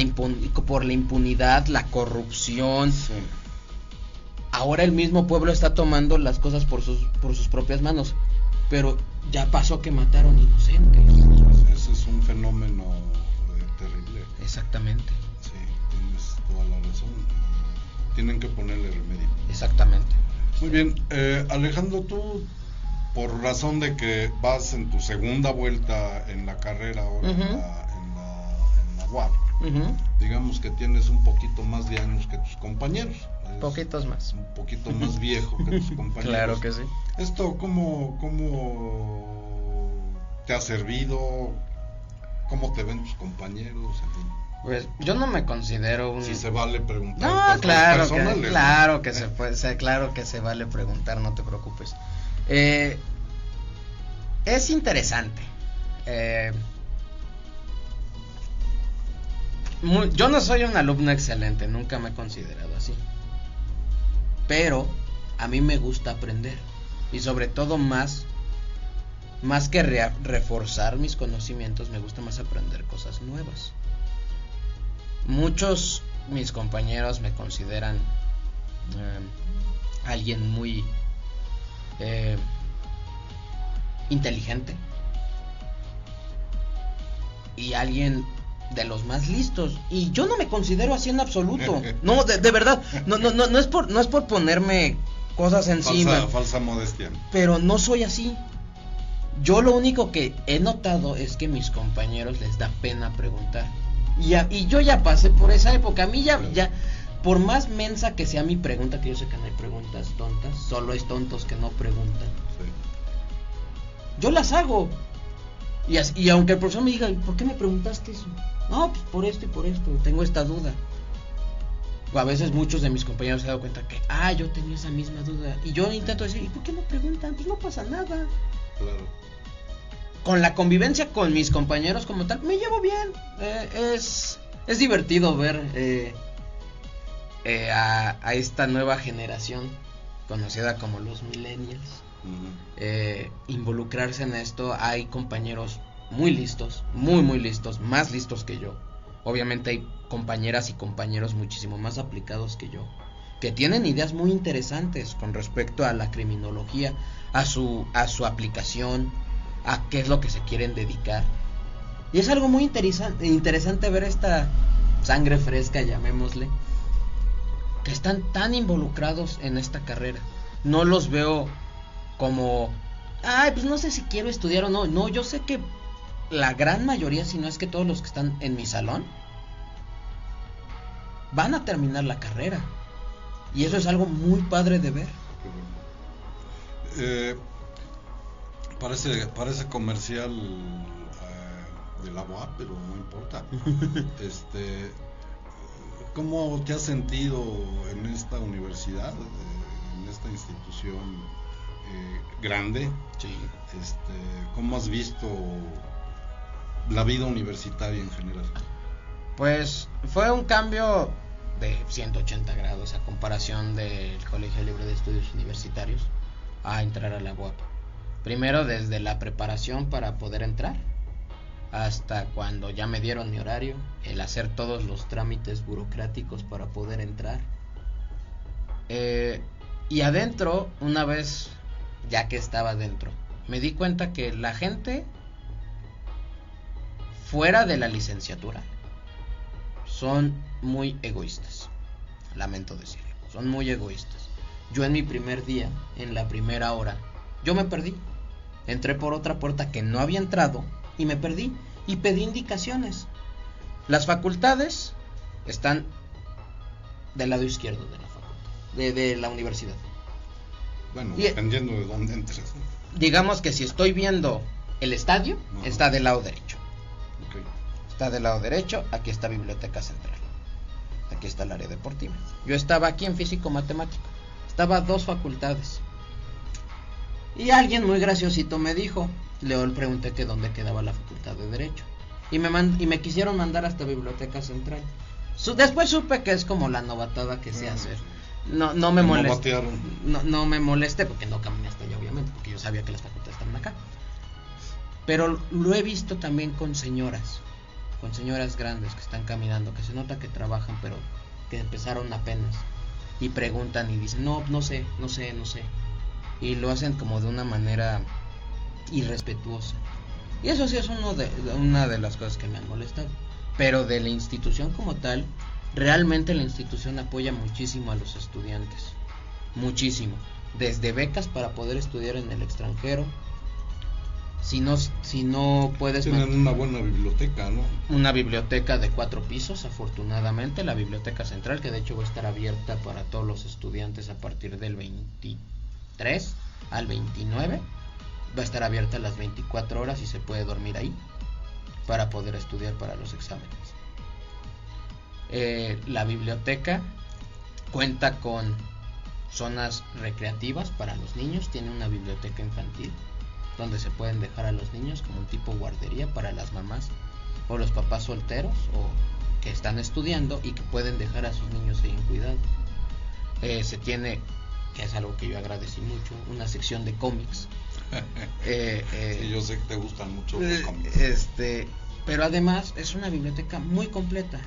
por la impunidad, la corrupción. Sí. Ahora el mismo pueblo está tomando las cosas por sus propias manos, pero ya pasó que mataron inocentes. Ese es un fenómeno terrible. Exactamente. Sí, tienes toda la razón. Tienen que ponerle remedio. Exactamente. Muy bien, Alejandro, tú, por razón de que vas en tu segunda vuelta en la carrera ahora, en la UAP, digamos que tienes un poquito más de años que tus compañeros. Poquitos más. Un poquito más viejo que tus compañeros. Claro que sí. ¿Esto cómo te ha servido? ¿Cómo te ven tus compañeros? En fin. Pues yo no me considero un... Si se vale preguntar. No, claro que se puede, claro que se vale preguntar, no te preocupes. Es interesante. Yo no soy un alumno excelente, nunca me he considerado así. Pero a mí me gusta aprender, y sobre todo más que reforzar mis conocimientos, me gusta más aprender cosas nuevas. Muchos mis compañeros me consideran alguien muy inteligente y alguien de los más listos, y yo no me considero así en absoluto. No, de verdad, no es por ponerme cosas encima, falsa modestia, pero no soy así. Yo lo único que he notado es que a mis compañeros les da pena preguntar, y yo ya pasé por esa época. A mí ya por más mensa que sea mi pregunta, que yo sé que no hay preguntas tontas, solo hay tontos que no preguntan, sí. Yo las hago, y aunque el profesor me diga, ¿por qué me preguntaste eso? No, pues por esto y por esto, tengo esta duda. O a veces muchos de mis compañeros se han dado cuenta que, yo tenía esa misma duda, y yo intento decir, ¿y por qué no preguntan? Pues no pasa nada. Claro. Con la convivencia con mis compañeros como tal, me llevo bien. Es divertido ver a esta nueva generación, conocida como los millennials, involucrarse en esto. Hay compañeros muy listos, muy listos, más listos que yo. Obviamente hay compañeras y compañeros muchísimo más aplicados que yo, que tienen ideas muy interesantes con respecto a la criminología, a su aplicación, a qué es lo que se quieren dedicar. Y es algo muy interesante ver esta sangre fresca, llamémosle, que están tan involucrados en esta carrera. No los veo como, pues no sé si quiero estudiar o no. No, yo sé que la gran mayoría, si no es que todos los que están en mi salón, van a terminar la carrera, y eso es algo muy padre de ver. Parece comercial de la UAP, pero no importa. ¿Cómo te has sentido en esta universidad, en esta institución grande? Sí. ¿Cómo has visto la vida universitaria en general? Pues fue un cambio de 180 grados a comparación del Colegio Libre de Estudios Universitarios a entrar a la UAP. Primero desde la preparación para poder entrar, hasta cuando ya me dieron mi horario, el hacer todos los trámites burocráticos para poder entrar. Y adentro, una vez ya que estaba dentro, me di cuenta que la gente fuera de la licenciatura son muy egoístas. Lamento decirlo, son muy egoístas. Yo en mi primer día, en la primera hora, yo me perdí. Entré por otra puerta que no había entrado y me perdí y pedí indicaciones. Las facultades están del lado izquierdo de la facultad, de la universidad. Bueno, dependiendo de dónde entres. Digamos que si estoy viendo el estadio, está del lado derecho. Okay. Está del lado derecho, aquí está Biblioteca Central. Aquí está el área deportiva. Yo estaba aquí en físico matemático. Estaba 2 facultades. Y alguien muy graciosito me dijo, le pregunté que dónde quedaba la facultad de Derecho. Y me quisieron mandar hasta Biblioteca Central. Después supe que es como la novatada que se hace. No me molesté. No me molesté porque no caminé hasta allá, obviamente, porque yo sabía que las facultades estaban acá. Pero lo he visto también con señoras grandes que están caminando, que se nota que trabajan, pero que empezaron apenas. Y preguntan y dicen, no sé. Y lo hacen como de una manera irrespetuosa. Y eso sí es una de las cosas que me han molestado. Pero de la institución como tal, realmente la institución apoya muchísimo a los estudiantes. Muchísimo. Desde becas para poder estudiar en el extranjero. Si no puedes... Tienen una buena biblioteca, ¿no? Una biblioteca de 4 pisos, afortunadamente. La Biblioteca Central, que de hecho va a estar abierta para todos los estudiantes a partir del 23 al 29. Va a estar abierta las 24 horas y se puede dormir ahí para poder estudiar para los exámenes. La biblioteca cuenta con zonas recreativas para los niños. Tiene una biblioteca infantil donde se pueden dejar a los niños como un tipo guardería para las mamás o los papás solteros o que están estudiando y que pueden dejar a sus niños ahí en cuidado. Se tiene, que es algo que yo agradecí mucho, una sección de cómics. Sí, yo sé que te gustan mucho los cómics. Pero además es una biblioteca muy completa.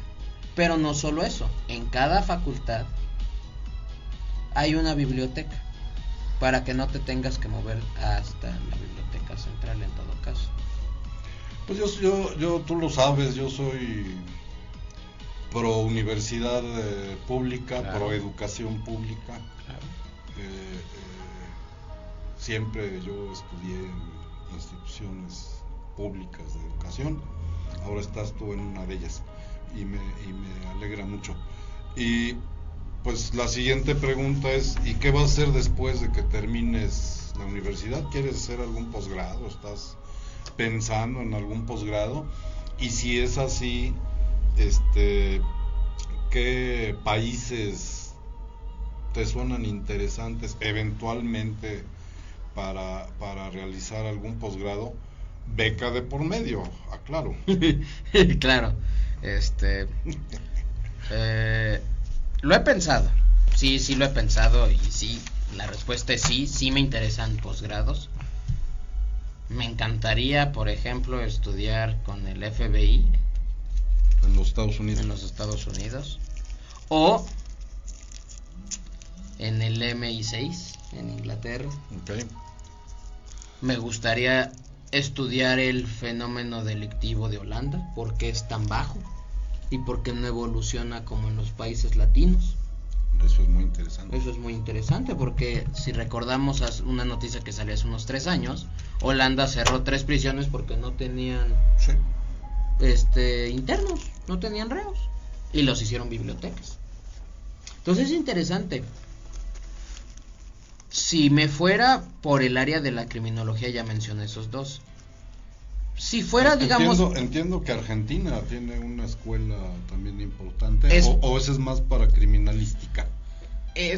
Pero no solo eso, en cada facultad hay una biblioteca para que no te tengas que mover hasta la Biblioteca Central en todo caso. Pues yo tú lo sabes, yo soy pro universidad pública, claro. Pro educación pública. Claro. Siempre yo estudié en instituciones públicas de educación. Ahora estás tú en una de ellas y me alegra mucho. Y pues la siguiente pregunta es, ¿y qué vas a hacer después de que termines la universidad? ¿Quieres hacer algún posgrado? ¿Estás pensando en algún posgrado? Y si es así, ¿qué países te suenan interesantes eventualmente para realizar algún posgrado? Beca de por medio, aclaro. Claro. Lo he pensado. Sí lo he pensado. Y sí, la respuesta es sí me interesan posgrados. Me encantaría, por ejemplo, estudiar con el FBI en los Estados Unidos o en el MI6 en Inglaterra. Okay. Me gustaría estudiar el fenómeno delictivo de Holanda, por qué es tan bajo y por qué no evoluciona como en los países latinos. Eso es muy interesante. Eso es muy interesante porque si recordamos una noticia que salió hace unos 3 años, Holanda cerró 3 prisiones porque no tenían internos, no tenían reos y los hicieron bibliotecas. Entonces es interesante. Si me fuera por el área de la criminología, ya mencioné esos 2. Si fuera, digamos... Entiendo que Argentina tiene una escuela también importante, o ese es más para criminalística.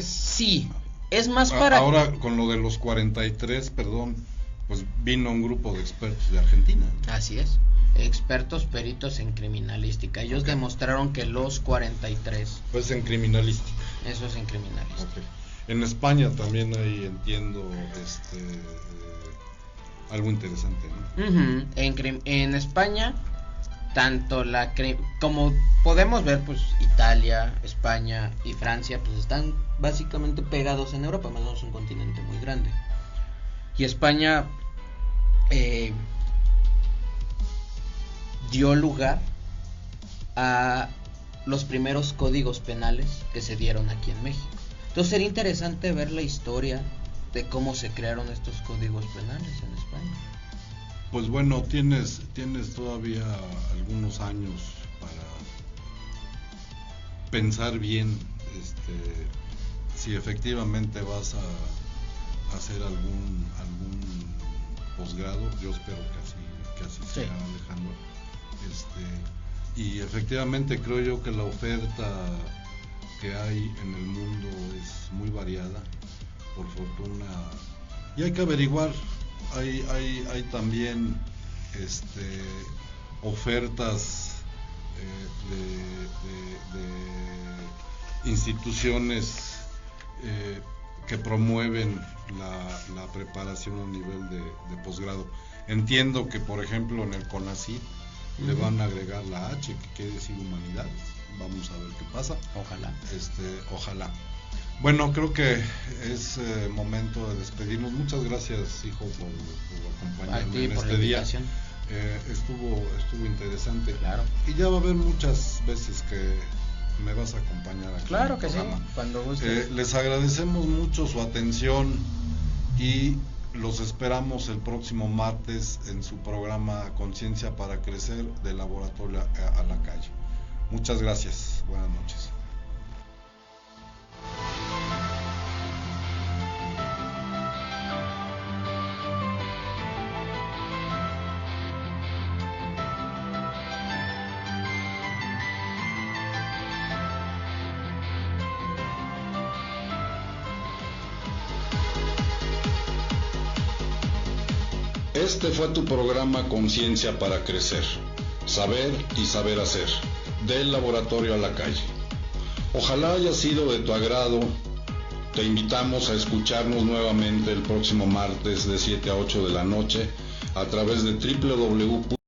Sí, es más para... Ahora, con lo de los 43, pues vino un grupo de expertos de Argentina. Así es, expertos peritos en criminalística. Ellos demostraron que los 43... Pues en criminalística. Eso es en criminalística. Okay. En España también hay, entiendo, algo interesante, ¿no? Uh-huh. En España, tanto como podemos ver, pues Italia, España y Francia, pues están básicamente pegados en Europa, más o menos es un continente muy grande. Y España dio lugar a los primeros códigos penales que se dieron aquí en México. Entonces sería interesante ver la historia de cómo se crearon estos códigos penales en España. Pues bueno, tienes todavía algunos años para pensar bien si efectivamente vas a hacer algún posgrado. Yo espero que así sea, sí. Alejandro. Y efectivamente creo yo que la oferta que hay en el mundo es muy variada, por fortuna, y hay que averiguar. Hay también ofertas de instituciones que promueven la preparación a nivel de posgrado. Entiendo que, por ejemplo, en el CONACYT le van a agregar la H, que quiere decir humanidades. Vamos a ver qué pasa. Ojalá. Ojalá. Bueno, creo que es momento de despedirnos. Muchas gracias, hijo, por acompañarme en este día. Estuvo interesante. Claro. Y ya va a haber muchas veces que me vas a acompañar aquí. Claro que programa. Sí, cuando gustes. Les agradecemos mucho su atención y los esperamos el próximo martes en su programa Conciencia para Crecer, de Laboratorio a la Calle. Muchas gracias. Buenas noches. Este fue tu programa Conciencia para Crecer, saber y saber hacer, del Laboratorio a la Calle. Ojalá haya sido de tu agrado. Te invitamos a escucharnos nuevamente el próximo martes de 7 a 8 de la noche a través de www